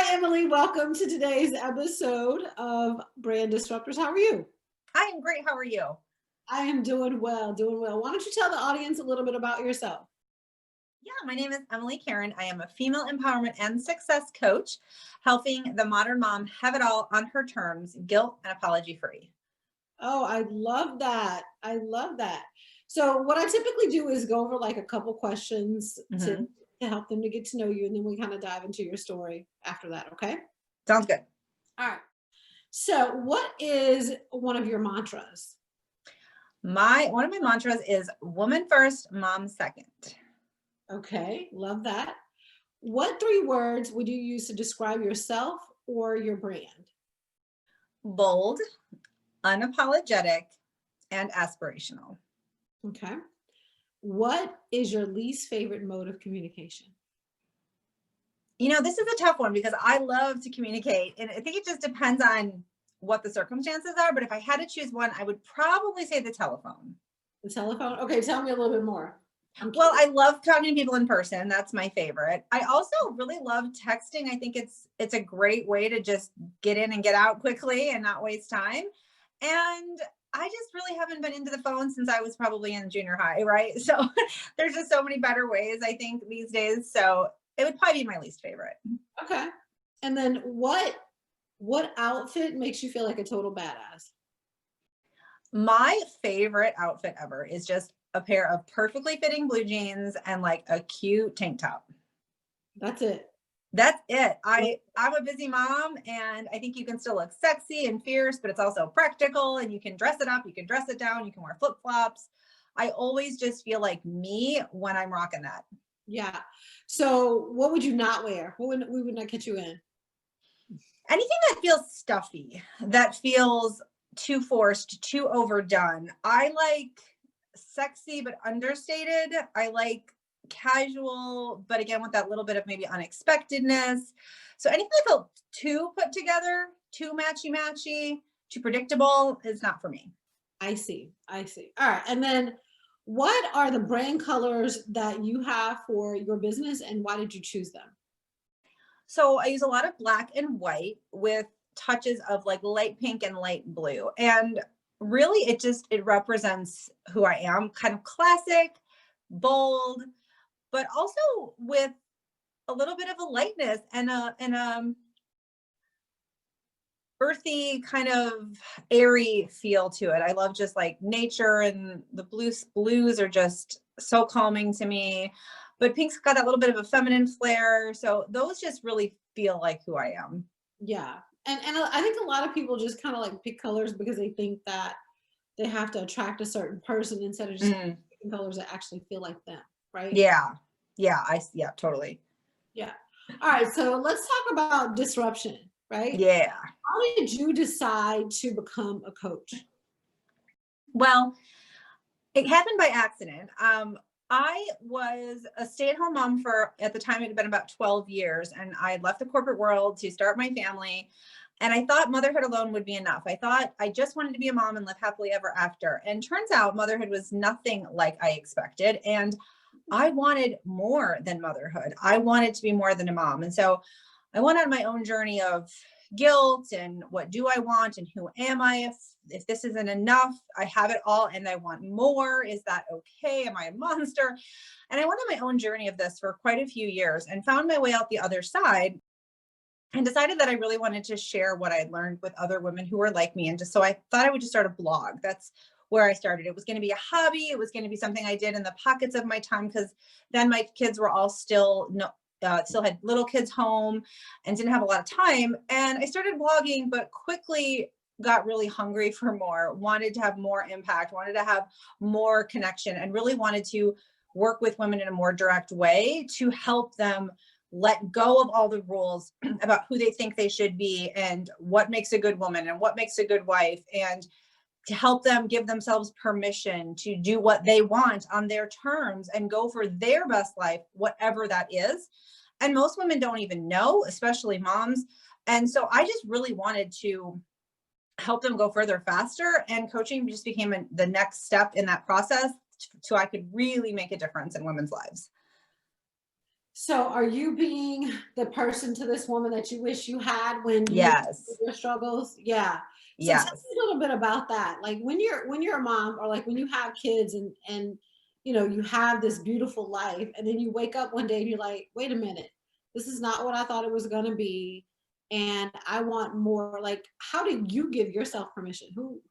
Hi, Emily. Welcome to today's episode of Brand Disruptors. How are you? I am great. How are you? I am doing well, doing well. Why don't you tell the audience a little bit about yourself? Yeah, my name is Emilie Karun. I am a female empowerment and success coach, helping the modern mom have it all on her terms, guilt and apology free. Oh, I love that. I love that. So what I typically do is go over like a couple questions Hmm. to help them to get to know you, and then we kind of dive into your story after that, okay? Sounds good. All right. So what is one of your mantras? One of my mantras is woman first, mom second. Okay, love that. What three words would you use to describe yourself or your brand? Bold, unapologetic, and aspirational. Okay. What is your least favorite mode of communication? This is a tough one because I love to communicate, and I think it just depends on what the circumstances are. But if I had to choose one, I would probably say the telephone. The telephone? Okay, tell me a little bit more. I'm Well, curious. I love talking to people in person. That's my favorite. I also really love texting. I think it's a great way to just get in and get out quickly and not waste time. And I just really haven't been into the phone since I was probably in junior high, right? So there's just so many better ways, I think, these days. So it would probably be my least favorite. Okay. And then what outfit makes you feel like a total badass? My favorite outfit ever is just a pair of perfectly fitting blue jeans and like a cute tank top. That's it. That's it. I'm a busy mom, and I think you can still look sexy and fierce, but it's also practical, and you can dress it up, you can dress it down, you can wear flip-flops. I always just feel like me when I'm rocking that. Yeah. So what would you not wear? We would not get you in? Anything that feels stuffy, that feels too forced, too overdone. I like sexy but understated. I like casual, but again with that little bit of maybe unexpectedness. So anything that felt too put together, too matchy matchy, too predictable is not for me. I see. I see. All right. And then what are the brand colors that you have for your business and why did you choose them? So I use a lot of black and white with touches of like light pink and light blue. And really it represents who I am, kind of classic, bold, but also with a little bit of a lightness and a earthy kind of airy feel to it. I love just like nature, and the blues are just so calming to me. But pink's got that little bit of a feminine flair. So those just really feel like who I am. Yeah. And I think a lot of people just kind of like pick colors because they think that they have to attract a certain person instead of just Mm, picking colors that actually feel like them, right? yeah. Yeah, totally. Yeah. All right. So let's talk about disruption, right? Yeah. How did you decide to become a coach? Well, it happened by accident. I was a stay-at-home mom for, at the time, it had been about 12 years, and I had left the corporate world to start my family. And I thought motherhood alone would be enough. I thought I just wanted to be a mom and live happily ever after. And turns out motherhood was nothing like I expected. And I wanted more than motherhood. I wanted to be more than a mom. And so I went on my own journey of guilt and what do I want and who am I if this isn't enough. I have it all and I want more. Is that okay? Am I a monster? And I went on my own journey of this for quite a few years and found my way out the other side and decided that I really wanted to share what I had learned with other women who were like me. And just so I thought I would just start a blog. That's where I started. It was going to be a hobby. It was going to be something I did in the pockets of my time because then my kids were all still had little kids home and didn't have a lot of time. And I started blogging, but quickly got really hungry for more, wanted to have more impact, wanted to have more connection, and really wanted to work with women in a more direct way to help them let go of all the rules about who they think they should be and what makes a good woman and what makes a good wife, and to help them give themselves permission to do what they want on their terms and go for their best life, whatever that is. And most women don't even know, especially moms. And so I just really wanted to help them go further faster. And coaching just became the next step in that process so I could really make a difference in women's lives. So are you being the person to this woman that you wish you had when you were through Yes. your struggles? Yeah. So tell Yes. me a little bit about that. Like when you're a mom or like when you have kids and you know you have this beautiful life and then you wake up one day and you're like, wait a minute, this is not what I thought it was gonna be. And I want more. Like, how did you give yourself permission? Who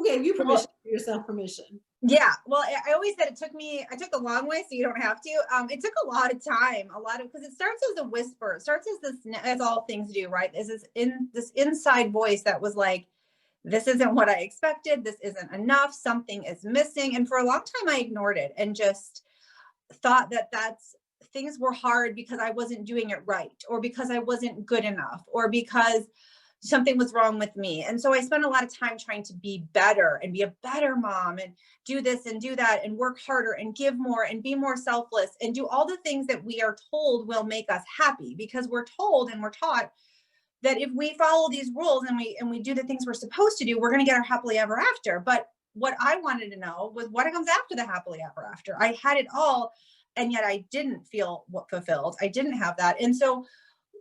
gave you permission Well, to give yourself permission? yeah. Well, I always said I took a long way, so you don't have to. It took a lot of time, because it starts as a whisper. It starts as as all things do, right? This inside voice that was like, this isn't what I expected. This isn't enough. Something is missing. And for a long time, I ignored it and just thought that things were hard because I wasn't doing it right, or because I wasn't good enough, or because something was wrong with me. And so I spent a lot of time trying to be better and be a better mom and do this and do that and work harder and give more and be more selfless and do all the things that we are told will make us happy, because we're told and we're taught that if we follow these rules and we do the things we're supposed to do, we're going to get our happily ever after. But what I wanted to know was what comes after the happily ever after. I had it all, and yet I didn't feel fulfilled. I didn't have that. And so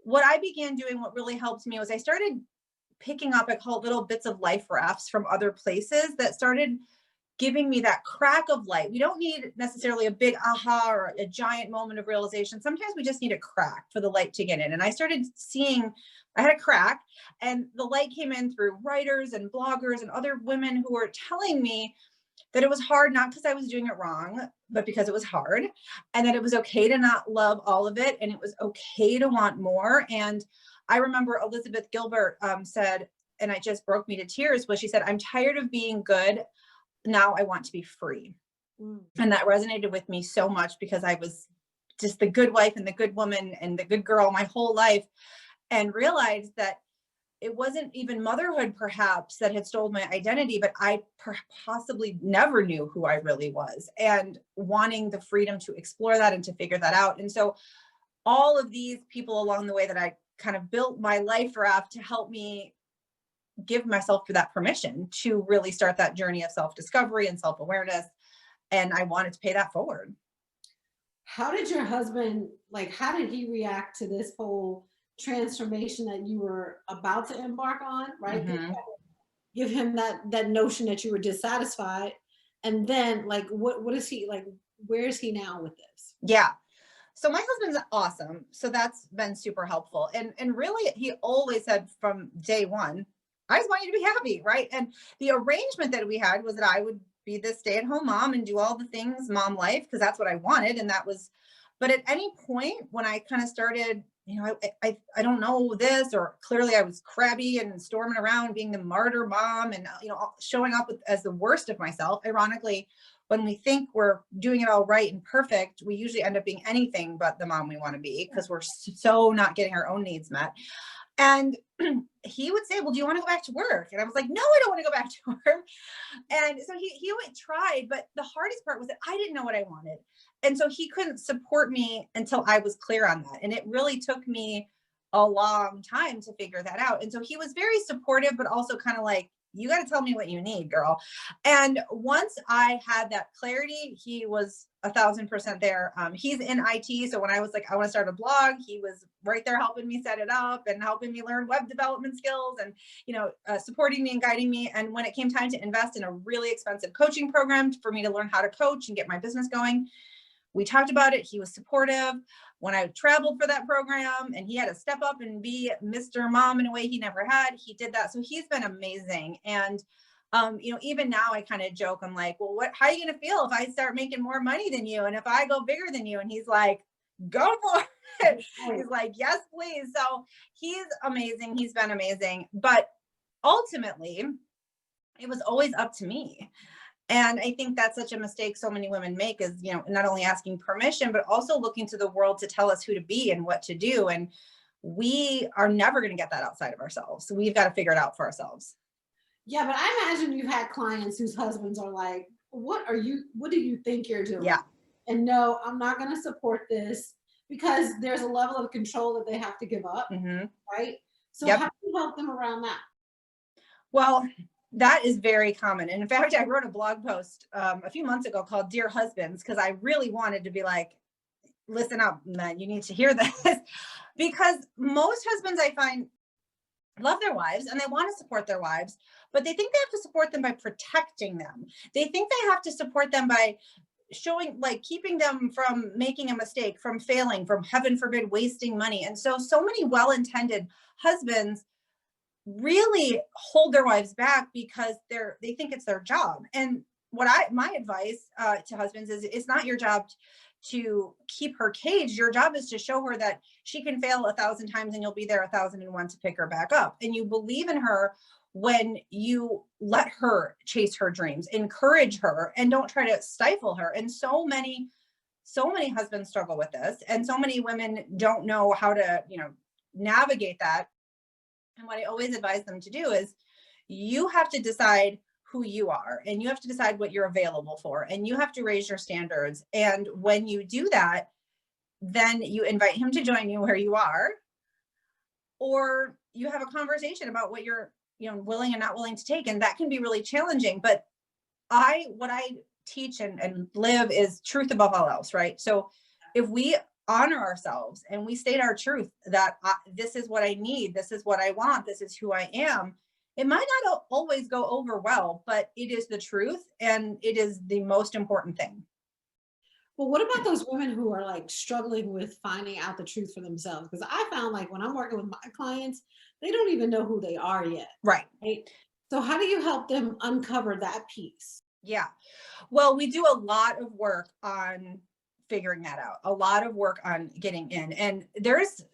what I began doing, what really helped me, was I started picking up, I call it little bits of life rafts from other places that started giving me that crack of light. We don't need necessarily a big aha or a giant moment of realization. Sometimes we just need a crack for the light to get in. And I started seeing, I had a crack, and the light came in through writers and bloggers and other women who were telling me that it was hard, not because I was doing it wrong, but because it was hard, and that it was okay to not love all of it. And it was okay to want more. And I remember Elizabeth Gilbert said, and it just broke me to tears, was she said, I'm tired of being good. Now I want to be free. Mm. And that resonated with me so much, because I was just the good wife and the good woman and the good girl my whole life, and realized that it wasn't even motherhood perhaps that had stolen my identity, but I possibly never knew who I really was, and wanting the freedom to explore that and to figure that out. And so all of these people along the way that I kind of built my life raft to help me give myself that permission to really start that journey of self-discovery and self-awareness. And I wanted to pay that forward. How did your husband, like, how did he react to this whole transformation that you were about to embark on, right? 'Cause Mm-hmm. give him that notion that you were dissatisfied. And then like what is he like, where is he now with this? Yeah. So my husband's awesome. So that's been super helpful. And really he always said from day one, I just want you to be happy, right? And the arrangement that we had was that I would be the stay-at-home mom and do all the things mom life, because that's what I wanted. And that was, but at any point when I kind of started, I don't know this, or clearly I was crabby and storming around being the martyr mom, and showing up as the worst of myself. Ironically, when we think we're doing it all right and perfect, we usually end up being anything but the mom we want to be, because we're so not getting our own needs met. And he would say, well, do you want to go back to work? And I was like, no, I don't want to go back to work. And so he went tried, but the hardest part was that I didn't know what I wanted. And so he couldn't support me until I was clear on that. And it really took me a long time to figure that out. And so he was very supportive, but also kind of like, you got to tell me what you need, girl. And once I had that clarity, he was 1,000% there. He's in IT. So when I was like, I want to start a blog, he was right there helping me set it up and helping me learn web development skills, and, supporting me and guiding me. And when it came time to invest in a really expensive coaching program for me to learn how to coach and get my business going, we talked about it. He was supportive. When I traveled for that program and he had to step up and be Mr. Mom in a way he never had, he did that. So he's been amazing. And, even now I kind of joke, I'm like, well, how are you going to feel if I start making more money than you? And if I go bigger than you? And he's like, go for it. He's like, yes, please. So he's amazing. He's been amazing. But ultimately, it was always up to me. And I think that's such a mistake so many women make, is, not only asking permission, but also looking to the world to tell us who to be and what to do. And we are never going to get that outside of ourselves. So we've got to figure it out for ourselves. Yeah, but I imagine you've had clients whose husbands are like, what do you think you're doing? Yeah. And no, I'm not going to support this, because there's a level of control that they have to give up, Mm-hmm. right? So Yep. how do you help them around that? Well, that is very common. And in fact, I wrote a blog post a few months ago called Dear Husbands, because I really wanted to be like, listen up, men, you need to hear this. Because most husbands I find love their wives and they want to support their wives, but they think they have to support them by protecting them. They think they have to support them by showing, like, keeping them from making a mistake, from failing, from, heaven forbid, wasting money. And so many well-intended husbands really hold their wives back because they think it's their job. And my advice to husbands is, it's not your job to keep her caged. Your job is to show her that she can fail 1,000 times and you'll be there 1,001 to pick her back up. And you believe in her when you let her chase her dreams, encourage her, and don't try to stifle her. And so many husbands struggle with this, and so many women don't know how to, navigate that. And what I always advise them to do is, you have to decide who you are, and you have to decide what you're available for, and you have to raise your standards. And when you do that, then you invite him to join you where you are, or you have a conversation about what you're, willing and not willing to take. And that can be really challenging. But what I teach and live is truth above all else, right? So if we honor ourselves and we state our truth, that this is what I need, this is what I want, this is who I am, it might not always go over well, but it is the truth, and it is the most important thing. Well, what about those women who are like struggling with finding out the truth for themselves? Because I found, like, when I'm working with my clients, they don't even know who they are yet. Right. Right. So how do you help them uncover that piece? Yeah. Well, we do a lot of work on figuring that out, a lot of work on getting in. And there's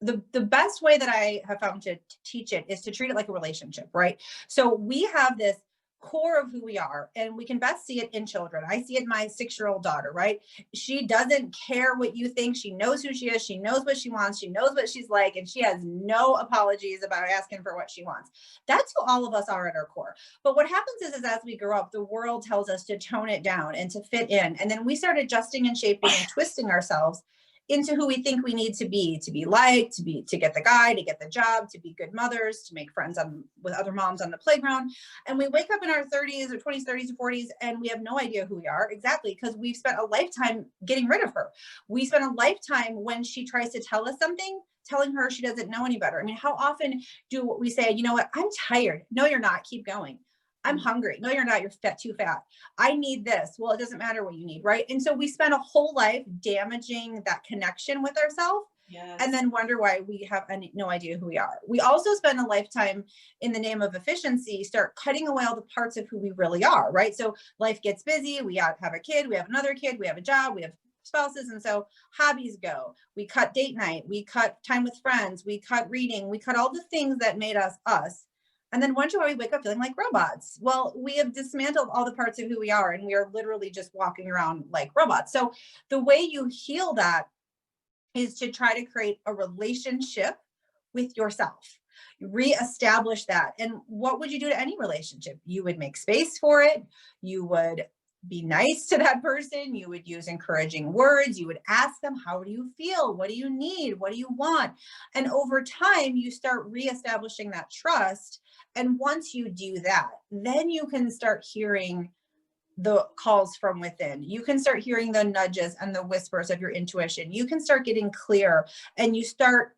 the best way that I have found to teach it is to treat it like a relationship, right? So we have this core of who we are, and we can best see it in children. I see it in my 6-year-old daughter, right? She doesn't care what you think. She knows who she is. She knows what she wants. She knows what she's like, and she has no apologies about asking for what she wants. That's who all of us are at our core. But what happens is as we grow up, the world tells us to tone it down and to fit in. And then we start adjusting and shaping and twisting ourselves into who we think we need to be liked, to get the guy, to get the job, to be good mothers, to make friends with other moms on the playground. And we wake up in our 30s or 20s, 30s, or 40s, and we have no idea who we are, exactly, because we've spent a lifetime getting rid of her. We spent a lifetime, when she tries to tell us something, telling her she doesn't know any better. I mean, how often do we say, you know what, I'm tired. No, you're not. Keep going. I'm hungry. No, you're not. You're too fat. I need this. Well, it doesn't matter what you need, right? And so we spend a whole life damaging that connection with ourselves. Yes. And then wonder why we have no idea who we are. We also spend a lifetime, in the name of efficiency, start cutting away all the parts of who we really are, right? So life gets busy. We have a kid. We have another kid. We have a job. We have spouses. And so hobbies go. We cut date night. We cut time with friends. We cut reading. We cut all the things that made us us. And then wonder why we wake up feeling like robots. Well, we have dismantled all the parts of who we are, and we are literally just walking around like robots. So the way you heal that is to try to create a relationship with yourself, reestablish that. And what would you do to any relationship? You would make space for it. You would be nice to that person. You would use encouraging words. You would ask them, how do you feel? What do you need? What do you want? And over time, you start reestablishing that trust. And once you do that, then you can start hearing the calls from within. You can start hearing the nudges and the whispers of your intuition. You can start getting clear, and you start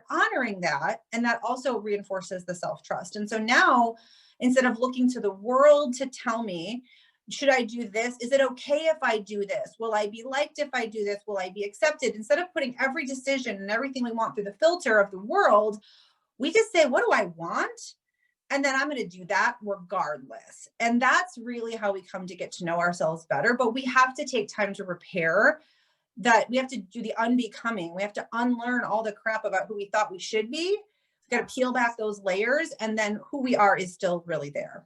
honoring that. And that also reinforces the self-trust. And so now, instead of looking to the world to tell me, should I do this? Is it okay if I do this? Will I be liked if I do this? Will I be accepted? Instead of putting every decision and everything we want through the filter of the world, we just say, what do I want? And then I'm going to do that regardless. And that's really how we come to get to know ourselves better. But we have to take time to repair that. We have to do the unbecoming. We have to unlearn all the crap about who we thought we should be. We've got to peel back those layers, and then who we are is still really there.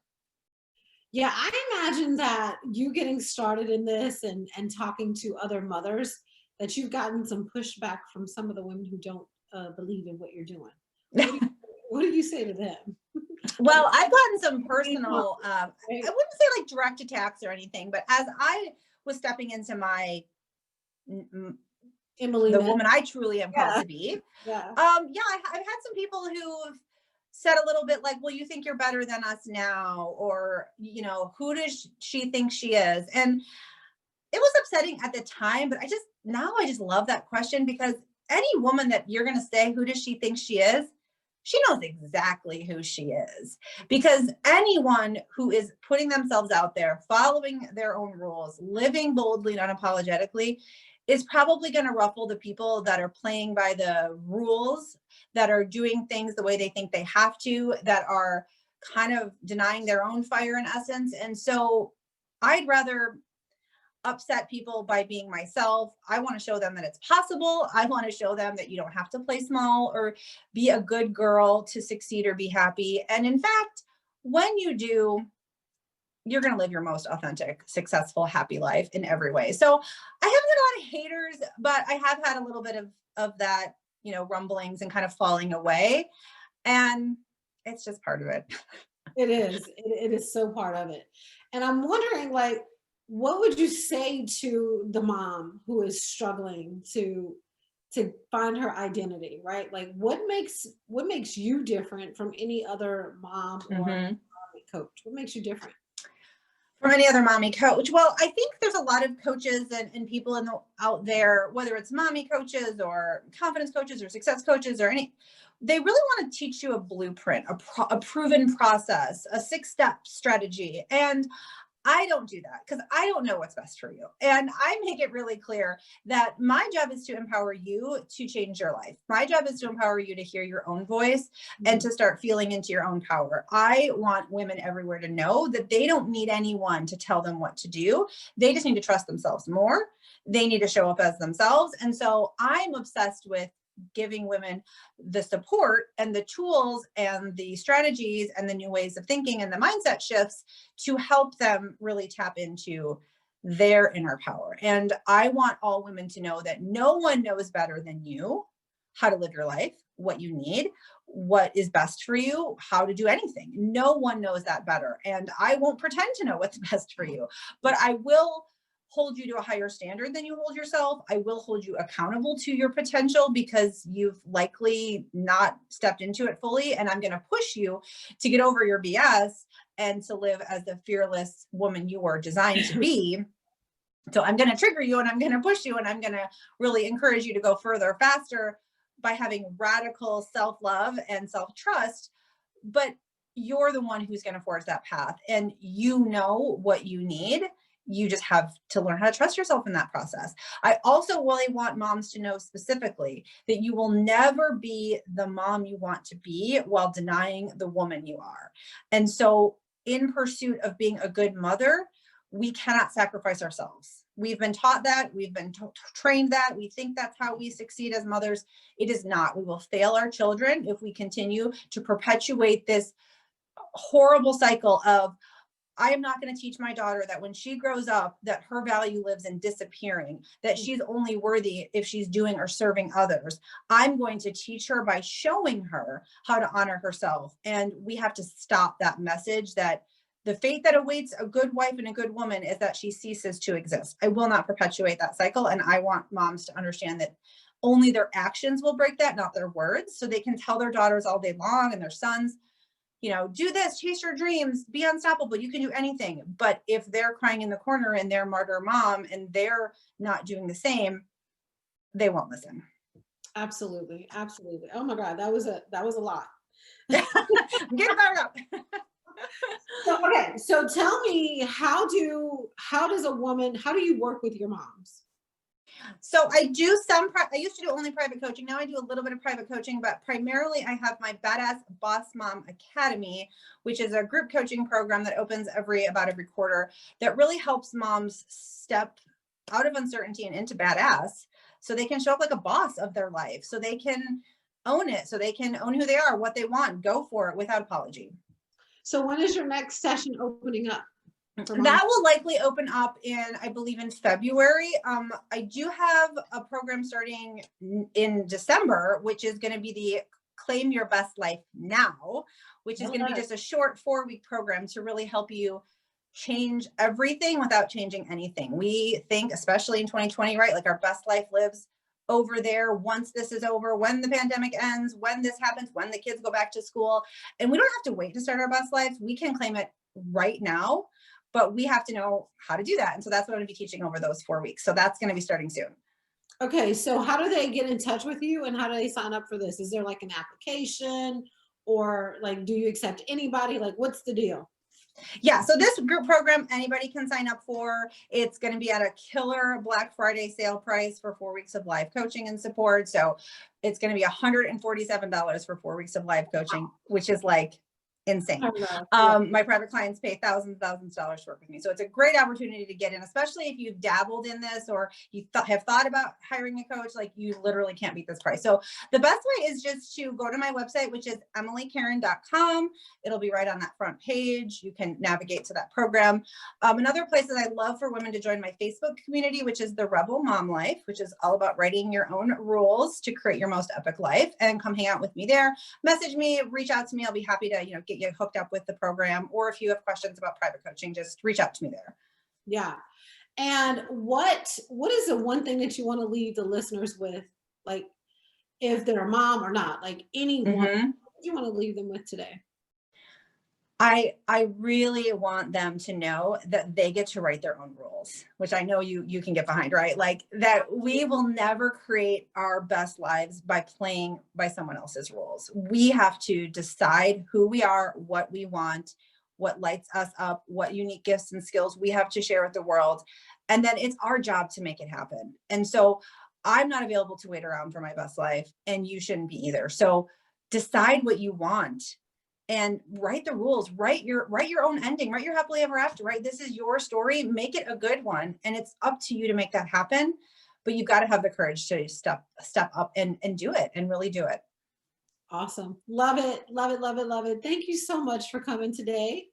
Yeah, I imagine that you getting started in this and talking to other mothers, that you've gotten some pushback from some of the women who don't believe in what you're doing. What do you say to them? Well, I've gotten some personal, I wouldn't say like direct attacks or anything, but as I was stepping into my, Emilie, the woman I truly am called to be, yeah, I've had some people who've said a little bit like, well, you think you're better than us now, or, who does she think she is? And it was upsetting at the time, but now I just love that question, because any woman that you're going to say, who does she think she is? She knows exactly who she is, because anyone who is putting themselves out there, following their own rules, living boldly and unapologetically, is probably going to ruffle the people that are playing by the rules, that are doing things the way they think they have to, that are kind of denying their own fire in essence. And so I'd rather upset people by being myself. I want to show them that it's possible. I want to show them that you don't have to play small or be a good girl to succeed or be happy. And in fact, when you do, you're going to live your most authentic, successful, happy life in every way. So I haven't had a lot of haters, but I have had a little bit of that, rumblings and kind of falling away. And it's just part of it. It is. It is so part of it. And I'm wondering, like, what would you say to the mom who is struggling to find her identity, right? Like, what makes you different from any other mom or Mhm. mommy coach? What makes you different? From any other mommy coach? Well, I think there's a lot of coaches and people out there, whether it's mommy coaches or confidence coaches or success coaches or they really want to teach you a blueprint, a proven process, a 6-step strategy. And I don't do that, because I don't know what's best for you. And I make it really clear that my job is to empower you to change your life. My job is to empower you to hear your own voice and Mhm. to start feeling into your own power. I want women everywhere to know that they don't need anyone to tell them what to do. They just need to trust themselves more. They need to show up as themselves. And so I'm obsessed with giving women the support and the tools and the strategies and the new ways of thinking and the mindset shifts to help them really tap into their inner power. And I want all women to know that no one knows better than you how to live your life, what you need, what is best for you, how to do anything. No one knows that better. And I won't pretend to know what's best for you, but I will hold you to a higher standard than you hold yourself. I will hold you accountable to your potential, because you've likely not stepped into it fully. And I'm going to push you to get over your BS and to live as the fearless woman you were designed to be. So I'm going to trigger you, and I'm going to push you, and I'm going to really encourage you to go further, faster, by having radical self-love and self-trust. But you're the one who's going to forge that path, and you know what you need. You just have to learn how to trust yourself in that process. I also really want moms to know specifically that you will never be the mom you want to be while denying the woman you are. And so, in pursuit of being a good mother, we cannot sacrifice ourselves. We've been taught that, we've been trained that, we think that's how we succeed as mothers. It is not. We will fail our children if we continue to perpetuate this horrible cycle of, I am not going to teach my daughter that when she grows up, that her value lives in disappearing, that she's only worthy if she's doing or serving others. I'm going to teach her by showing her how to honor herself. And we have to stop that message that the fate that awaits a good wife and a good woman is that she ceases to exist. I will not perpetuate that cycle. And I want moms to understand that only their actions will break that, not their words. So they can tell their daughters all day long and their sons, do this, chase your dreams, be unstoppable. You can do anything. But if they're crying in the corner and they're martyr mom and they're not doing the same, they won't listen. Absolutely. Absolutely. Oh my God, that was a lot. Get it back up. So, okay, so tell me, how do you work with your moms? So I do I used to do only private coaching. Now I do a little bit of private coaching, but primarily I have my Badass Boss Mom Academy, which is a group coaching program that opens about every quarter, that really helps moms step out of uncertainty and into badass, so they can show up like a boss of their life, so they can own it, so they can own who they are, what they want, go for it without apology. So when is your next session opening up for moms? That will likely open up I believe, in February. I do have a program starting in December, which is going to be the Claim Your Best Life Now, which is going to be just a short 4-week program to really help you change everything without changing anything. We think, especially in 2020, right? Like, our best life lives over there once this is over, when the pandemic ends, when this happens, when the kids go back to school. And we don't have to wait to start our best lives. We can claim it right now. but we have to know how to do that. And so that's what I'm going to be teaching over those 4 weeks. So that's going to be starting soon. Okay, so how do they get in touch with you and how do they sign up for this? Is there like an application or like do you accept anybody? Like what's the deal? Yeah, so this group program, anybody can sign up for. It's going to be at a killer Black Friday sale price for 4 weeks of live coaching and support. So it's going to be $147 for 4 weeks of live coaching, which is like insane. Yeah. My private clients pay thousands of dollars to work with me. So it's a great opportunity to get in, especially if you've dabbled in this or you have thought about hiring a coach. Like you literally can't beat this price. So the best way is just to go to my website, which is emiliekarun.com. It'll be right on that front page. You can navigate to that program. Another place that I love for women to join my Facebook community, which is the Rebel Mom Life, which is all about writing your own rules to create your most epic life, and come hang out with me there. Message me, reach out to me. I'll be happy to, get you hooked up with the program. Or if you have questions about private coaching, just reach out to me there. Yeah. And what is the one thing that you want to leave the listeners with? Like if they're a mom or not, like anyone, what do you want to leave them with today? I really want them to know that they get to write their own rules, which I know you can get behind, right? Like that we will never create our best lives by playing by someone else's rules. We have to decide who we are, what we want, what lights us up, what unique gifts and skills we have to share with the world. And then it's our job to make it happen. And so I'm not available to wait around for my best life, and you shouldn't be either. So decide what you want and write the rules, write your own ending, write your happily ever after, right? This is your story, make it a good one. And it's up to you to make that happen. But you've got to have the courage to step up and do it and really do it. Awesome. Love it. Love it. Love it. Love it. Thank you so much for coming today.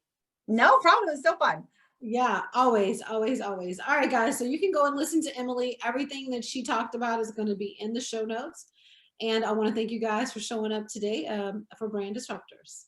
No problem. It was so fun. Yeah, always, always, always. All right, guys. So you can go and listen to Emilie. Everything that she talked about is going to be in the show notes. And I want to thank you guys for showing up today for Brand Disruptors.